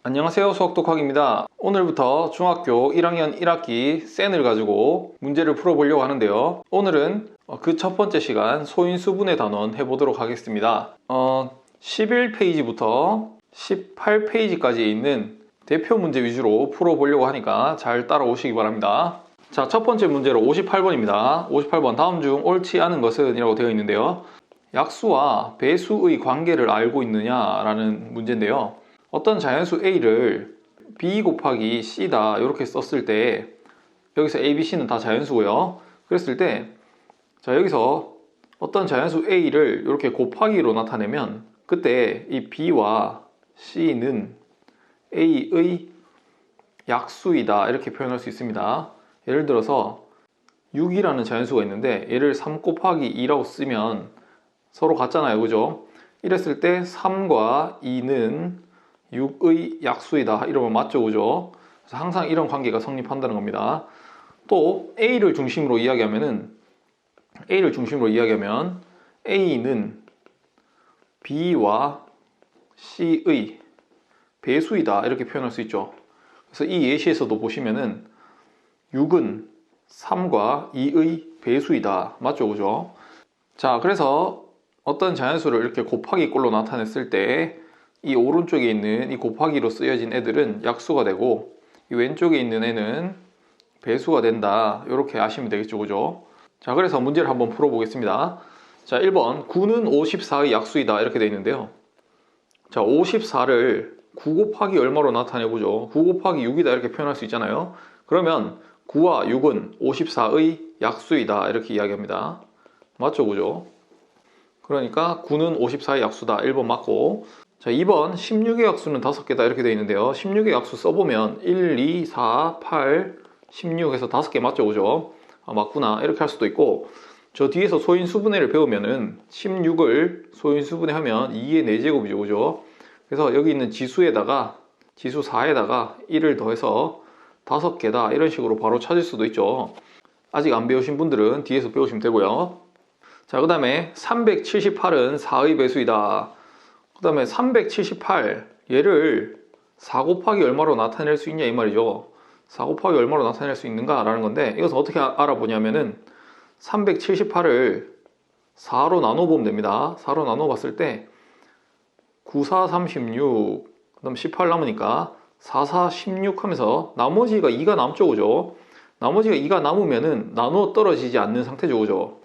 안녕하세요, 수학독학입니다. 오늘부터 중학교 1학년 1학기 센을 가지고 문제를 풀어보려고 하는데요. 오늘은 그 첫 번째 시간 소인수분해 단원 해보도록 하겠습니다. 11페이지부터 18페이지까지 있는 대표 문제 위주로 풀어보려고 하니까 잘 따라오시기 바랍니다. 자, 첫 번째 문제로 58번입니다. 58번 다음 중 옳지 않은 것은 이라고 되어 있는데요. 약수와 배수의 관계를 알고 있느냐라는 문제인데요. 어떤 자연수 A를 B 곱하기 C다 이렇게 썼을 때 여기서 A, B, C는 다 자연수고요. 그랬을 때 자, 여기서 어떤 자연수 A를 이렇게 곱하기로 나타내면 그때 이 B와 C는 A의 약수이다 이렇게 표현할 수 있습니다. 예를 들어서 6이라는 자연수가 있는데 얘를 3 곱하기 2라고 쓰면 서로 같잖아요, 그죠? 이랬을 때 3과 2는 6의 약수이다 이러면 맞죠, 그죠? 그래서 항상 이런 관계가 성립한다는 겁니다. 또 A를 중심으로 이야기하면 A는 B와 C의 배수이다 이렇게 표현할 수 있죠. 그래서 이 예시에서도 보시면은 6은 3과 2의 배수이다, 맞죠, 그죠? 자, 그래서 어떤 자연수를 이렇게 곱하기 꼴로 나타냈을 때 이 오른쪽에 있는 이 곱하기로 쓰여진 애들은 약수가 되고 이 왼쪽에 있는 애는 배수가 된다 이렇게 아시면 되겠죠, 그죠? 자, 그래서 문제를 한번 풀어보겠습니다. 자, 1번 9는 54의 약수이다 이렇게 되어 있는데요. 자, 54를 9 곱하기 얼마로 나타내보죠. 9 곱하기 6이다 이렇게 표현할 수 있잖아요. 그러면 9와 6은 54의 약수이다 이렇게 이야기합니다. 맞죠, 그죠? 그러니까 9는 54의 약수다. 1번 맞고. 자, 2번 16의 약수는 5개다 이렇게 되어 있는데요. 16의 약수 써보면 1, 2, 4, 8, 16 해서 5개 맞죠, 그죠? 아, 맞구나 이렇게 할 수도 있고, 저 뒤에서 소인수분해를 배우면은 16을 소인수분해하면 2의 4제곱이죠, 그죠? 그래서 여기 있는 지수에다가 지수 4에다가 1을 더해서 5개다 이런 식으로 바로 찾을 수도 있죠. 아직 안 배우신 분들은 뒤에서 배우시면 되고요. 자, 그 다음에 378은 4의 배수이다. 그 다음에 378 얘를 4 곱하기 얼마로 나타낼 수 있냐 이 말이죠. 4 곱하기 얼마로 나타낼 수 있는가 라는 건데, 이것은 어떻게 알아보냐면은 378을 4로 나눠보면 됩니다. 4로 나눠봤을 때 9, 4, 36, 그 다음 18 남으니까 4, 4, 16 하면서 나머지가 2가 남죠, 그죠? 나머지가 2가 남으면은 나누어 떨어지지 않는 상태죠, 그죠?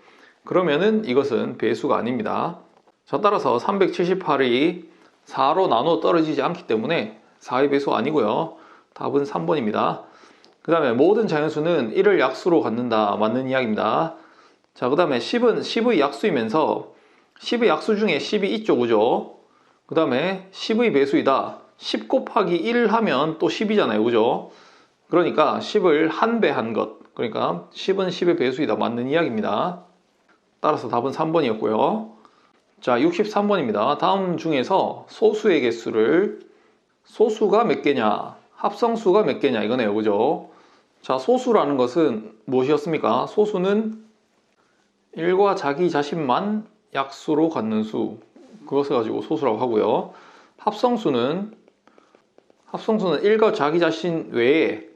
그러면은 이것은 배수가 아닙니다. 자, 따라서 378이 4로 나누어 떨어지지 않기 때문에 4의 배수가 아니고요. 답은 3번입니다. 그 다음에 모든 자연수는 1을 약수로 갖는다. 맞는 이야기입니다. 자, 그 다음에 10은 10의 약수이면서 10의 약수 중에 10이 있죠, 그죠? 그 다음에 10의 배수이다. 10 곱하기 1 하면 또 10이잖아요, 그죠? 그러니까 10을 한 배 한 것. 그러니까 10은 10의 배수이다. 맞는 이야기입니다. 따라서 답은 3번이었고요. 자, 63번입니다. 다음 중에서 소수의 개수를 소수가 몇 개냐, 합성수가 몇 개냐 이거네요, 그죠? 자, 소수라는 것은 무엇이었습니까? 소수는 1과 자기 자신만 약수로 갖는 수, 그것을 가지고 소수라고 하고요. 합성수는 1과 자기 자신 외에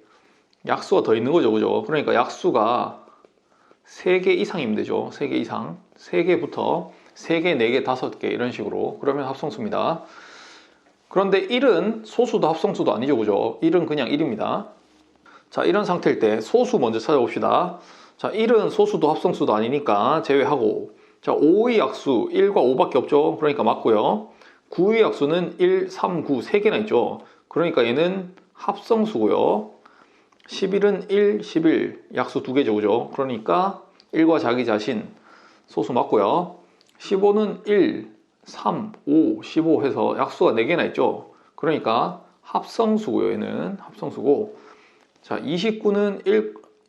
약수가 더 있는 거죠, 그죠? 그러니까 약수가 3개 이상이면 되죠. 3개 이상. 3개부터 3개, 4개, 5개 이런 식으로. 그러면 합성수입니다. 그런데 1은 소수도 합성수도 아니죠, 그죠? 1은 그냥 1입니다. 자, 이런 상태일 때 소수 먼저 찾아봅시다. 자, 1은 소수도 합성수도 아니니까 제외하고, 자, 5의 약수 1과 5밖에 없죠. 그러니까 맞고요. 9의 약수는 1, 3, 9 3개나 있죠. 그러니까 얘는 합성수고요. 11은 1, 11 약수 2개죠, 그죠? 그러니까 1과 자기 자신 소수 맞고요. 15는 1, 3, 5, 15 해서 약수가 4개나 있죠. 그러니까 합성수고요. 얘는 합성수고. 자, 29는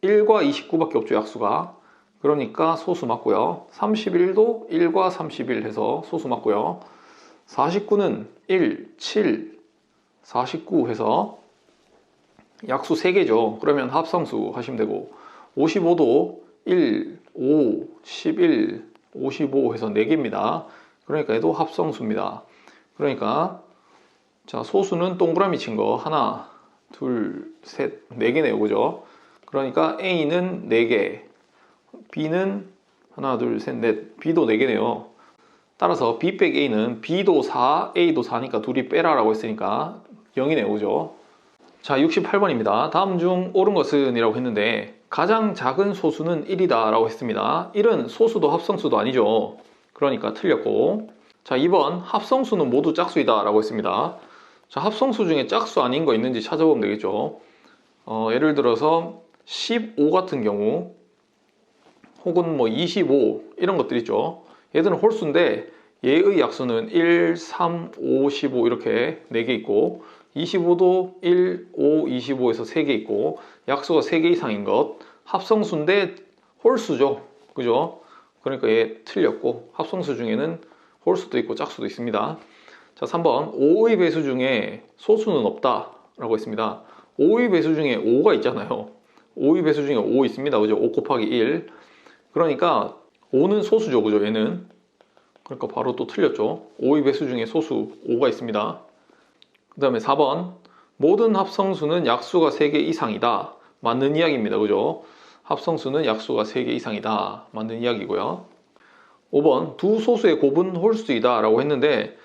1과 29밖에 없죠, 약수가. 그러니까 소수 맞고요. 31도 1과 31 해서 소수 맞고요. 49는 1, 7, 49 해서 약수 3개죠. 그러면 합성수 하시면 되고, 55도 1, 5, 11, 55 해서 4개입니다. 그러니까 얘도 합성수입니다. 그러니까 자, 소수는 동그라미 친 거 하나, 둘, 셋, 네 개네요. 그죠? 그러니까 A는 4개, B는 하나, 둘, 셋, 넷, B도 4개네요. 따라서 B 빼기 A는 B도 4, A도 4니까 둘이 빼라라고 했으니까 0이네요. 그죠? 자, 68번입니다. 다음 중 옳은 것은 이라고 했는데 가장 작은 소수는 1이다 라고 했습니다. 1은 소수도 합성수도 아니죠. 그러니까 틀렸고, 자, 2번 합성수는 모두 짝수이다 라고 했습니다. 자, 합성수 중에 짝수 아닌 거 있는지 찾아보면 되겠죠. 예를 들어서 15 같은 경우 혹은 뭐 25 이런 것들 있죠. 얘들은 홀수인데 얘의 약수는 1, 3, 5, 15 이렇게 4개 있고 25도 1, 5, 25에서 3개 있고 약수가 3개 이상인 것. 합성수인데 홀수죠. 그죠? 그러니까 얘 틀렸고 합성수 중에는 홀수도 있고 짝수도 있습니다. 자, 3번 5의 배수 중에 소수는 없다 라고 했습니다. 5의 배수 중에 5가 있잖아요. 5의 배수 중에 5 있습니다. 그죠? 5 곱하기 1. 그러니까 5는 소수죠. 그죠? 얘는. 그러니까 바로 또 틀렸죠. 5의 배수 중에 소수 5가 있습니다. 그 다음에 4번 모든 합성수는 약수가 3개 이상이다. 맞는 이야기입니다. 그죠? 합성수는 약수가 3개 이상이다. 맞는 이야기고요. 5번 두 소수의 곱은 홀수이다 라고 했는데,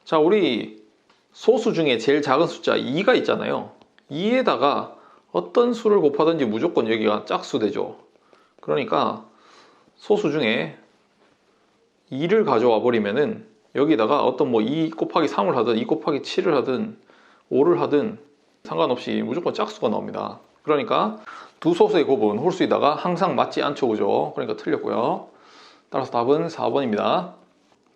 자, 우리 소수 중에 제일 작은 숫자 2가 있잖아요. 2에다가 어떤 수를 곱하든지 무조건 여기가 짝수 되죠. 그러니까 소수 중에 2를 가져와 버리면은 여기다가 어떤 뭐 2 곱하기 3을 하든 2 곱하기 7을 하든 5를 하든 상관없이 무조건 짝수가 나옵니다. 그러니까 두 소수의 곱은 홀수이다가 항상 맞지 않죠. 그죠? 그러니까 틀렸고요. 따라서 답은 4번입니다.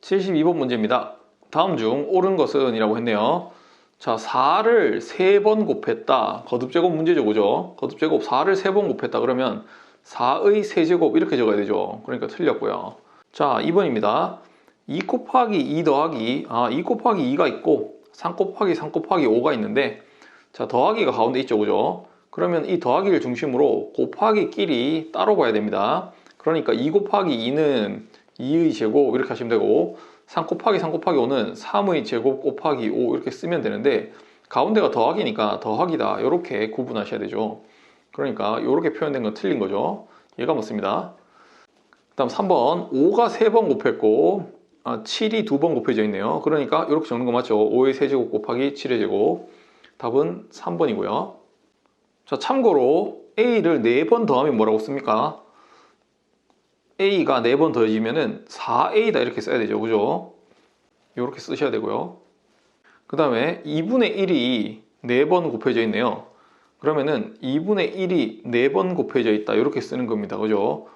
72번 문제입니다. 다음 중 옳은 것은 이라고 했네요. 자, 4를 3번 곱했다. 거듭제곱 문제죠. 그죠? 거듭제곱 4를 3번 곱했다. 그러면 4의 세제곱 이렇게 적어야 되죠. 그러니까 틀렸고요. 자, 2번입니다. 2 곱하기 2 더하기 2 곱하기 2가 있고 3 곱하기 3 곱하기 5가 있는데, 자, 더하기가 가운데 있죠. 그죠? 그러면 이 더하기를 중심으로 곱하기끼리 따로 봐야 됩니다. 그러니까 2 곱하기 2는 2의 제곱 이렇게 하시면 되고 3 곱하기 3 곱하기 5는 3의 제곱 곱하기 5 이렇게 쓰면 되는데 가운데가 더하기니까 더하기다 이렇게 구분하셔야 되죠. 그러니까 이렇게 표현된 건 틀린 거죠. 얘가 맞습니다. 그 다음 3번 5가 3번 곱했고 7이 2번 곱해져 있네요. 그러니까 이렇게 적는 거 맞죠? 5의 세제곱 곱하기 7의 제곱. 답은 3번이고요. 자, 참고로 A를 4번 더하면 뭐라고 씁니까? A가 4번 더해지면은 4A다 이렇게 써야 되죠. 그죠? 이렇게 쓰셔야 되고요. 그 다음에 2분의 1이 4번 곱해져 있네요. 그러면은 2분의 1이 4번 곱해져 있다 이렇게 쓰는 겁니다. 그죠?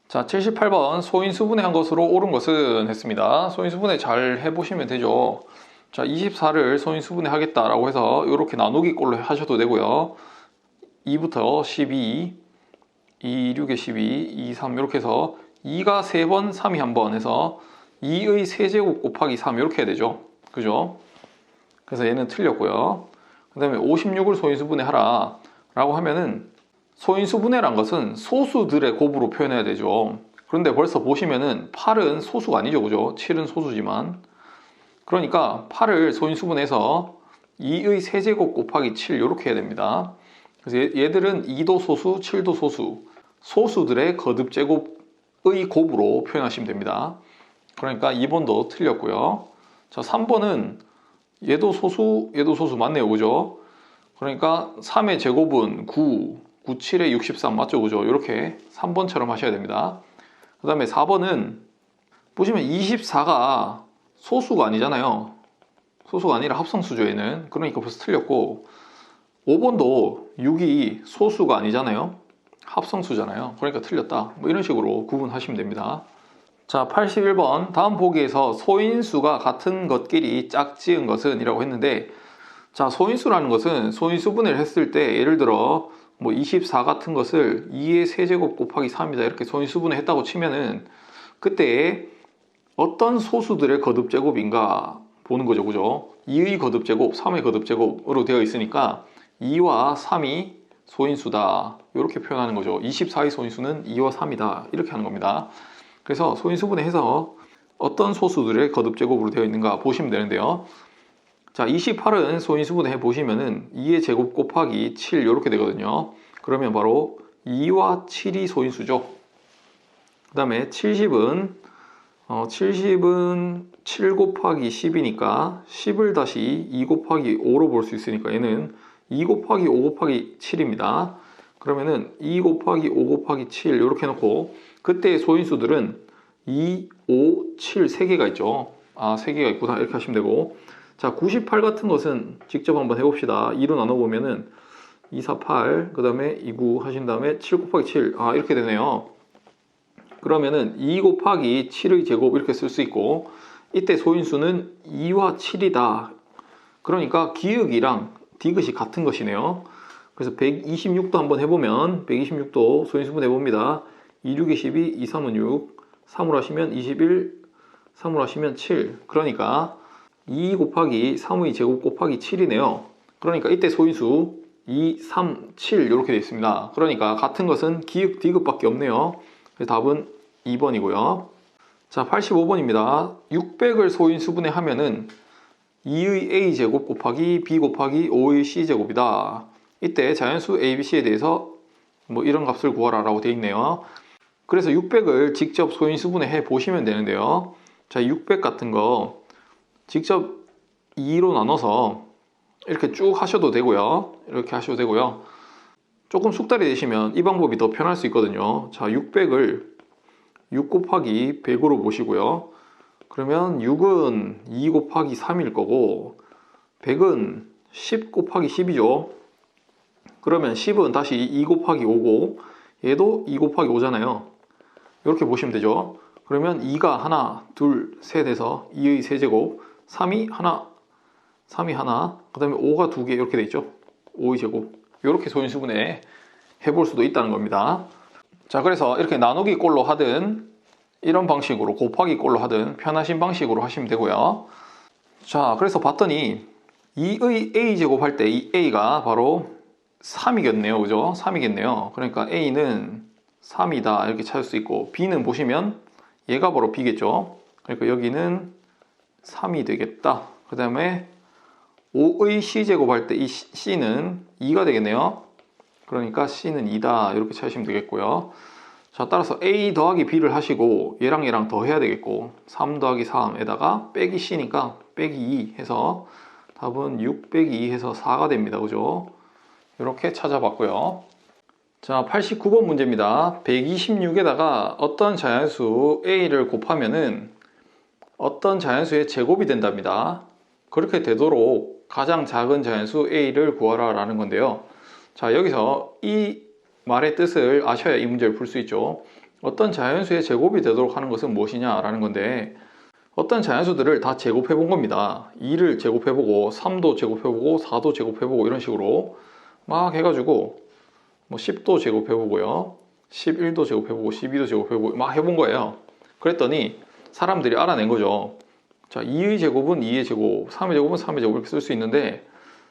자, 78번 소인수분해한 것으로 옳은 것은 했습니다. 소인수분해 잘 해보시면 되죠. 자, 24를 소인수분해 하겠다라고 해서 이렇게 나누기 꼴로 하셔도 되고요. 2부터 12, 2, 6에 12, 2, 3 이렇게 해서 2가 3번, 3이 1번 해서 2의 세제곱 곱하기 3 이렇게 해야 되죠. 그죠? 그래서 얘는 틀렸고요. 그 다음에 56을 소인수분해 하라 라고 하면은 소인수분해란 것은 소수들의 곱으로 표현해야 되죠. 그런데 벌써 보시면은 8은 소수가 아니죠. 그죠? 7은 소수지만. 그러니까 8을 소인수분해서 2의 세제곱 곱하기 7 이렇게 해야 됩니다. 그래서 얘들은 2도 소수, 7도 소수, 소수들의 거듭제곱의 곱으로 표현하시면 됩니다. 그러니까 2번도 틀렸고요. 자, 3번은 얘도 소수, 얘도 소수 맞네요. 그죠? 그러니까 3의 제곱은 9, 9, 7에 63 맞죠? 그죠? 이렇게 3번처럼 하셔야 됩니다. 그 다음에 4번은 보시면 24가 소수가 아니잖아요. 소수가 아니라 합성수죠, 얘는. 그러니까 벌써 틀렸고 5번도 6이 소수가 아니잖아요. 합성수잖아요. 그러니까 틀렸다. 뭐 이런 식으로 구분하시면 됩니다. 자, 81번 다음 보기에서 소인수가 같은 것끼리 짝지은 것은 이라고 했는데, 자, 소인수라는 것은 소인수분해를 했을 때 예를 들어 뭐 24 같은 것을 2의 세제곱 곱하기 3이다 이렇게 소인수분해 했다고 치면은 그때 어떤 소수들의 거듭제곱인가 보는 거죠. 그죠? 2의 거듭제곱, 3의 거듭제곱으로 되어 있으니까 2와 3이 소인수다 이렇게 표현하는 거죠. 24의 소인수는 2와 3이다 이렇게 하는 겁니다. 그래서 소인수분해해서 어떤 소수들의 거듭제곱으로 되어 있는가 보시면 되는데요. 자, 28은 소인수분해 해보시면은 2의 제곱 곱하기 7 이렇게 되거든요. 그러면 바로 2와 7이 소인수죠. 그 다음에 70은 7 곱하기 10이니까 10을 다시 2 곱하기 5로 볼 수 있으니까 얘는 2 곱하기 5 곱하기 7입니다. 그러면은 2 곱하기 5 곱하기 7 이렇게 해놓고 그때의 소인수들은 2, 5, 7 3개가 있죠. 아, 3개가 있구나 이렇게 하시면 되고, 자, 98 같은 것은 직접 한번 해봅시다. 2로 나눠보면은 2, 4, 8, 그 다음에 2, 9 하신 다음에 7 곱하기 7, 아, 이렇게 되네요. 그러면은 2 곱하기 7의 제곱 이렇게 쓸 수 있고, 이때 소인수는 2와 7이다. 그러니까 기역이랑 디귿이 같은 것이네요. 그래서 126도 한번 해보면 126도 소인수분 해봅니다. 2, 6이 12, 2, 3은 6, 3으로 하시면 21, 3으로 하시면 7. 그러니까 2 곱하기 3의 제곱 곱하기 7이네요. 그러니까 이때 소인수 2, 3, 7 이렇게 되어 있습니다. 그러니까 같은 것은 기역, 디귿밖에 없네요. 그래서 답은 2번이고요. 자, 85번입니다. 600을 소인수분해 하면은 2의 a제곱 곱하기 b 곱하기 5의 c제곱이다. 이때 자연수 a, b, c에 대해서 뭐 이런 값을 구하라 라고 되어 있네요. 그래서 600을 직접 소인수분해 해 보시면 되는데요. 자, 600 같은 거 직접 2로 나눠서 이렇게 쭉 하셔도 되고요. 이렇게 하셔도 되고요. 조금 숙달이 되시면 이 방법이 더 편할 수 있거든요. 자, 600을 6 곱하기 100으로 보시고요. 그러면 6은 2 곱하기 3일 거고 100은 10 곱하기 10이죠. 그러면 10은 다시 2 곱하기 5고 얘도 2 곱하기 5잖아요. 이렇게 보시면 되죠. 그러면 2가 하나, 둘, 셋 해서 2의 세제곱, 3이 하나, 그 다음에 5가 2개 이렇게 돼 있죠. 5의 제곱. 이렇게 소인수분해 해볼 수도 있다는 겁니다. 자, 그래서 이렇게 나누기 꼴로 하든 이런 방식으로 곱하기 꼴로 하든 편하신 방식으로 하시면 되고요. 자, 그래서 봤더니 2의 a제곱 할 때 이 a가 바로 3이겠네요. 그죠? 3이겠네요. 그러니까 a는 3이다 이렇게 찾을 수 있고, b는 보시면 얘가 바로 b겠죠. 그러니까 여기는 3이 되겠다. 그 다음에 5의 c제곱 할 때 이 c는 2가 되겠네요. 그러니까 c는 2다 이렇게 찾으시면 되겠고요. 자, 따라서 a 더하기 b를 하시고 얘랑 얘랑 더해야 되겠고 3 더하기 3에다가 빼기 c니까 빼기 2 해서 답은 6 빼기 2 해서 4가 됩니다. 그죠? 이렇게 찾아봤고요. 자, 89번 문제입니다. 126에다가 어떤 자연수 a를 곱하면은 어떤 자연수의 제곱이 된답니다. 그렇게 되도록 가장 작은 자연수 a를 구하라 라는 건데요. 자, 여기서 이 말의 뜻을 아셔야 이 문제를 풀 수 있죠. 어떤 자연수의 제곱이 되도록 하는 것은 무엇이냐 라는 건데, 어떤 자연수들을 다 제곱해 본 겁니다. 2를 제곱해 보고 3도 제곱해 보고 4도 제곱해 보고 이런 식으로 막 해가지고 뭐 10도 제곱해 보고요, 11도 제곱해 보고 12도 제곱해 보고 막 해본 거예요. 그랬더니 사람들이 알아낸 거죠. 자, 2의 제곱은 2의 제곱, 3의 제곱은 3의 제곱 이렇게 쓸 수 있는데,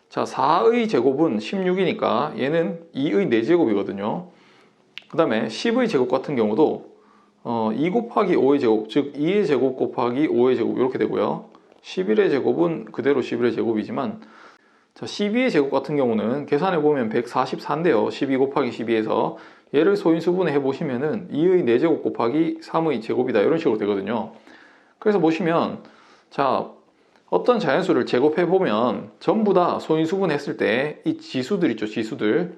자, 4의 제곱은 16이니까 얘는 2의 4제곱이거든요. 그 다음에 10의 제곱 같은 경우도 2 곱하기 5의 제곱, 즉 2의 제곱 곱하기 5의 제곱 이렇게 되고요. 11의 제곱은 그대로 11의 제곱이지만, 자, 12의 제곱 같은 경우는 계산해보면 144인데요. 12 곱하기 12에서 얘를 소인수분해 해보시면은 2의 4제곱 곱하기 3의 제곱이다 이런 식으로 되거든요. 그래서 보시면, 자, 어떤 자연수를 제곱해보면 전부 다 소인수분했을 때 이 지수들 있죠, 지수들.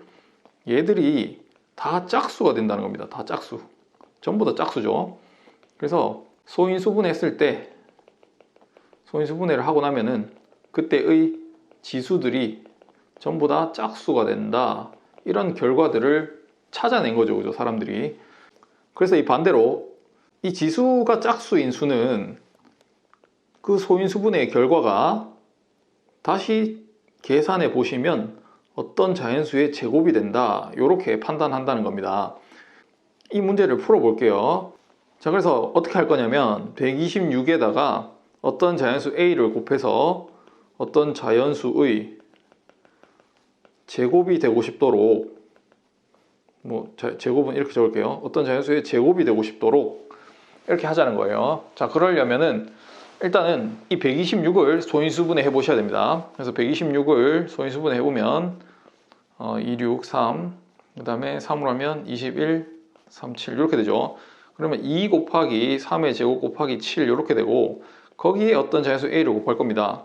얘들이 다 짝수가 된다는 겁니다. 다 짝수. 전부 다 짝수죠. 그래서 소인수분했을 때, 소인수분해를 하고 나면은 그때의 지수들이 전부 다 짝수가 된다. 이런 결과들을 찾아낸 거죠, 그죠, 사람들이. 그래서 이 반대로 이 지수가 짝수인 수는 그 소인수분해의 결과가 다시 계산해 보시면 어떤 자연수의 제곱이 된다, 이렇게 판단한다는 겁니다. 이 문제를 풀어 볼게요. 자, 그래서 어떻게 할 거냐면 126에다가 어떤 자연수 a를 곱해서 어떤 자연수의 제곱이 되고 싶도록, 뭐 제곱은 이렇게 적을게요. 어떤 자연수의 제곱이 되고 싶도록 이렇게 하자는 거예요. 자, 그러려면은 일단은 이 126을 소인수분해 해보셔야 됩니다. 그래서 126을 소인수분해 해보면 26, 3, 그 다음에 3으로 하면 21, 37 이렇게 되죠. 그러면 2 곱하기 3의 제곱 곱하기 7 이렇게 되고, 거기에 어떤 자연수 a를 곱할 겁니다.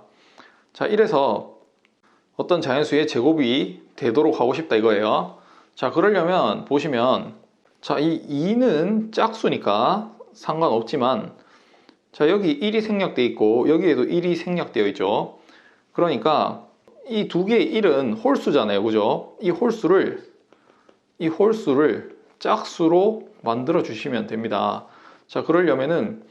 자, 이래서 어떤 자연수의 제곱이 되도록 하고 싶다 이거예요. 자, 그러려면 보시면, 자, 이 2는 짝수니까 상관없지만, 자, 여기 1이 생략되어 있고 여기에도 1이 생략되어 있죠. 그러니까 이 두 개의 1은 홀수잖아요, 그죠? 이 홀수를 짝수로 만들어 주시면 됩니다. 자, 그러려면은,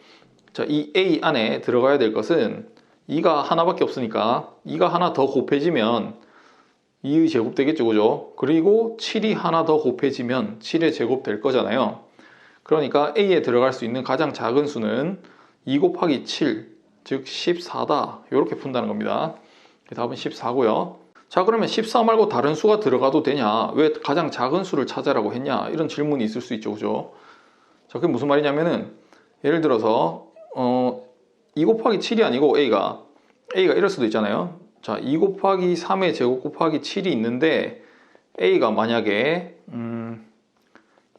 자, 이 a 안에 들어가야 될 것은 2가 하나밖에 없으니까 2가 하나 더 곱해지면 2의 제곱 되겠죠, 그죠? 그리고 7이 하나 더 곱해지면 7의 제곱 될 거잖아요. 그러니까 a에 들어갈 수 있는 가장 작은 수는 2 곱하기 7, 즉 14다. 이렇게 푼다는 겁니다. 답은 14고요. 자, 그러면 14 말고 다른 수가 들어가도 되냐? 왜 가장 작은 수를 찾아라고 했냐? 이런 질문이 있을 수 있죠, 그죠? 자, 그게 무슨 말이냐면은, 예를 들어서 2 곱하기 7이 아니고 a가 이럴 수도 있잖아요. 자, 2 곱하기 3의 제곱 곱하기 7이 있는데 a가 만약에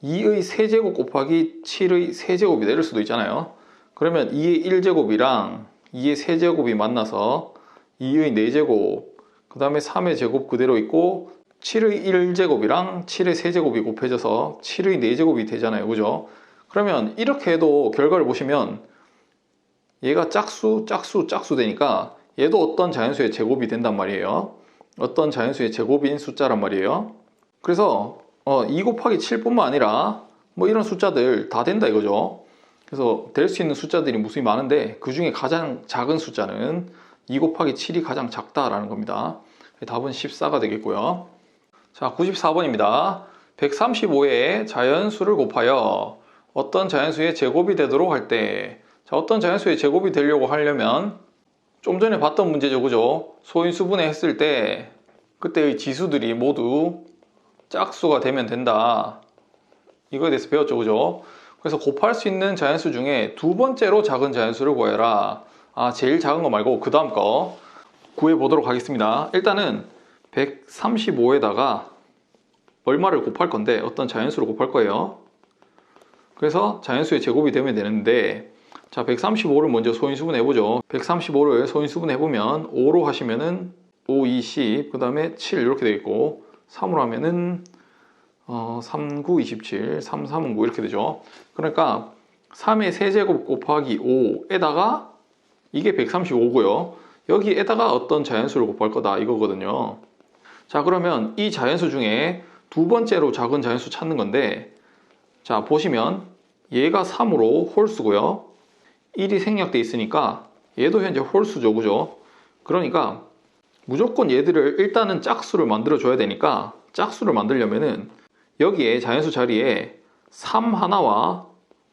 2의 세제곱 곱하기 7의 세제곱이다 이럴 수도 있잖아요. 그러면 2의 1제곱이랑 2의 세제곱이 만나서 2의 4제곱, 그 다음에 3의 제곱 그대로 있고 7의 1제곱이랑 7의 세제곱이 곱해져서 7의 4제곱이 되잖아요, 그죠? 그러면 이렇게 해도 결과를 보시면 얘가 짝수 되니까 얘도 어떤 자연수의 제곱이 된단 말이에요. 어떤 자연수의 제곱인 숫자란 말이에요. 그래서 2 곱하기 7뿐만 아니라 뭐 이런 숫자들 다 된다 이거죠. 그래서 될 수 있는 숫자들이 무수히 많은데 그 중에 가장 작은 숫자는 2 곱하기 7이 가장 작다라는 겁니다. 답은 14가 되겠고요. 자, 94번입니다. 135의 자연수를 곱하여 어떤 자연수의 제곱이 되도록 할 때, 자, 어떤 자연수의 제곱이 되려고 하려면 좀 전에 봤던 문제죠, 그죠? 소인수분해 했을 때 그때의 지수들이 모두 짝수가 되면 된다. 이거에 대해서 배웠죠, 그죠? 그래서 곱할 수 있는 자연수 중에 두 번째로 작은 자연수를 구해라. 제일 작은 거 말고 그 다음 거 구해보도록 하겠습니다. 일단은 135에다가 얼마를 곱할 건데 어떤 자연수를 곱할 거예요. 그래서 자연수의 제곱이 되면 되는데, 자, 135를 먼저 소인수분 해보죠. 135를 소인수분 해보면 5로 하시면은 5, 2, 10, 그 다음에 7 이렇게 되겠고, 3으로 하면은 3, 9, 27, 3, 3은 9 이렇게 되죠. 그러니까 3의 세제곱 곱하기 5에다가 이게 135고요. 여기에다가 어떤 자연수를 곱할 거다 이거거든요. 자, 그러면 이 자연수 중에 두 번째로 작은 자연수 찾는 건데, 자, 보시면 얘가 3으로 홀수고요. 1이 생략돼 있으니까 얘도 현재 홀수죠, 그죠? 그러니까 무조건 얘들을 일단은 짝수를 만들어 줘야 되니까 짝수를 만들려면은 여기에 자연수 자리에 3 하나와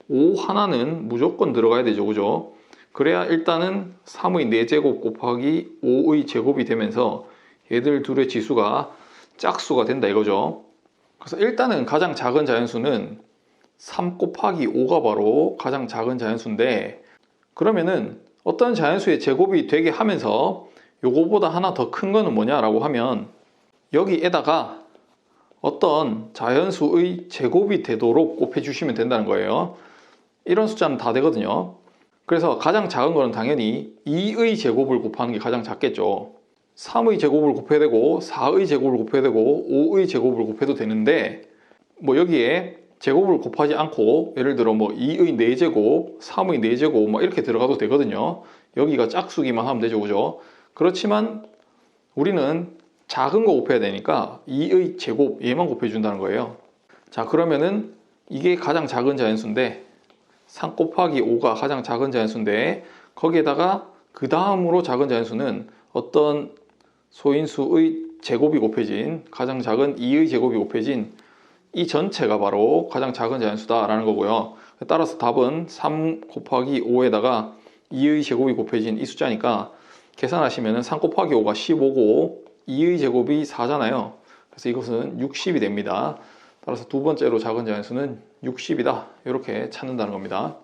5 하나는 무조건 들어가야 되죠, 그죠? 그래야 일단은 3의 4제곱 곱하기 5의 제곱이 되면서 얘들 둘의 지수가 짝수가 된다 이거죠. 그래서 일단은 가장 작은 자연수는 3 곱하기 5가 바로 가장 작은 자연수인데, 그러면은 어떤 자연수의 제곱이 되게 하면서 요거보다 하나 더 큰 거는 뭐냐라고 하면 여기에다가 어떤 자연수의 제곱이 되도록 곱해 주시면 된다는 거예요. 이런 숫자는 다 되거든요. 그래서 가장 작은 거는 당연히 2의 제곱을 곱하는 게 가장 작겠죠. 3의 제곱을 곱해야 되고 4의 제곱을 곱해야 되고 5의 제곱을 곱해도 되는데, 뭐 여기에 제곱을 곱하지 않고 예를 들어 뭐 2의 4제곱, 3의 4제곱 뭐 이렇게 들어가도 되거든요. 여기가 짝수기만 하면 되죠, 그죠? 그렇지만 우리는 작은 거 곱해야 되니까 2의 제곱 얘만 곱해준다는 거예요. 자, 그러면은 이게 가장 작은 자연수인데 3 곱하기 5가 가장 작은 자연수인데, 거기에다가 그 다음으로 작은 자연수는 어떤 소인수의 제곱이 곱해진 가장 작은 2의 제곱이 곱해진 이 전체가 바로 가장 작은 자연수다라는 거고요. 따라서 답은 3 곱하기 5에다가 2의 제곱이 곱해진 이 숫자니까 계산하시면 3 곱하기 5가 15고 2의 제곱이 4잖아요. 그래서 이것은 60이 됩니다. 따라서 두 번째로 작은 자연수는 60이다. 이렇게 찾는다는 겁니다.